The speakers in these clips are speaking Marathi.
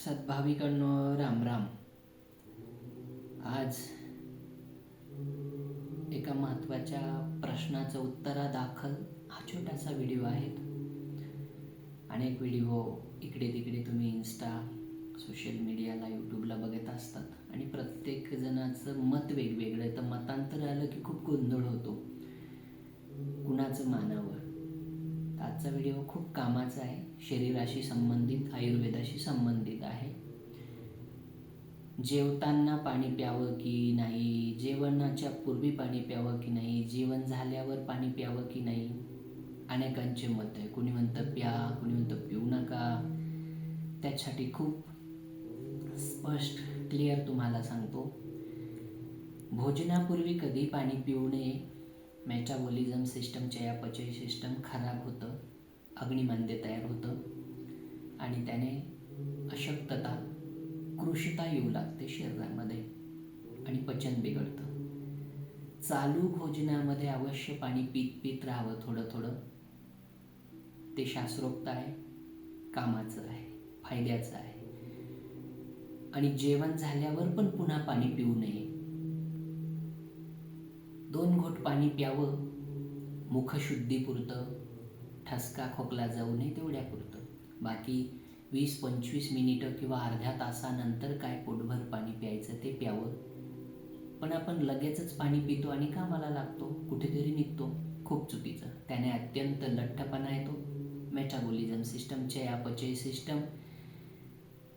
सद्भाविकांनो, राम राम. आज एका महत्त्वाच्या प्रश्नाचं उत्तरादाखल हा छोटासा व्हिडिओ आहे. अनेक व्हिडिओ इकडे तिकडे तुम्ही इन्स्टा, सोशल मीडियाला, यूट्यूबला बघत असतात आणि प्रत्येक जणाचं मत वेगवेगळं आहे. तर मतांतर आलं की खूप गोंधळ होतो, कुणाचं मानावं. आजचा व्हिडिओ खूप कामाचा आहे, शरीराशी संबंधित, आयुर्वेदाशी संबंधित आहे. जेवताना पाणी प्यावं की नाही, जेवणाच्या पूर्वी पाणी प्यावं की नाही, जेवण झाल्यावर पाणी प्यावं की नाही, अनेकांचे मत आहे. कुणी म्हणतं प्या, कुणी म्हणतं पिऊ नका. त्यासाठी खूप स्पष्ट क्लिअर तुम्हाला सांगतो. भोजनापूर्वी कधी पाणी पिऊ नये. मेटाबॉलिझम सिस्टम, चयापचय सिस्टम खराब होतं, अग्निमांद्य तयार होतं आणि त्याने अशक्तता, कृशता येऊ लागते शरीरामध्ये आणि पचन बिघडतं. चालू भोजनामध्ये अवश्य पाणी पीत राहावं थोडं थोडं. ते शास्त्रोक्त आहे, कामाचं आहे, फायद्याचं आहे. आणि जेवण झाल्यावर पण पुन्हा पाणी पिऊ नये. 2 घोट पाणी प्यावं, मुखशुद्धीपुरतं, ठसका खोकला जाऊ नये तेवढ्यापुरतं. बाकी 20-25 मिनिटं किंवा अर्ध्या तासानंतर काय पोटभर पाणी प्यायचं ते प्यावं. पण आपण लगेचच पाणी पितो आणि कामाला लागतो, कुठेतरी निघतो. खूप चुकीचं. त्याने अत्यंत लठ्ठपणा येतो. मेटाबॉलिझम सिस्टम, चयापचय सिस्टम,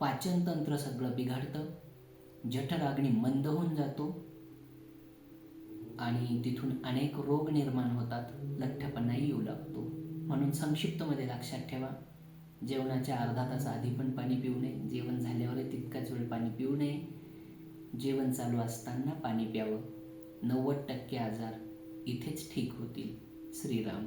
पाचनतंत्र सगळं बिघडतं. जठराग्नी मंद होऊन जातो आणि तिथून अनेक रोग निर्माण होतात. लठ्ठपणाही येऊ लागतो. म्हणून संक्षिप्तमध्ये लक्षात ठेवा, जेवणाच्या अर्धा तास आधी पण पाणी पिऊ नये, जेवण झाल्यावर तितकाच वेळ पाणी पिऊ नये, जेवण चालू असताना पाणी प्यावं. 90% आजार इथेच ठीक होतील. श्रीराम.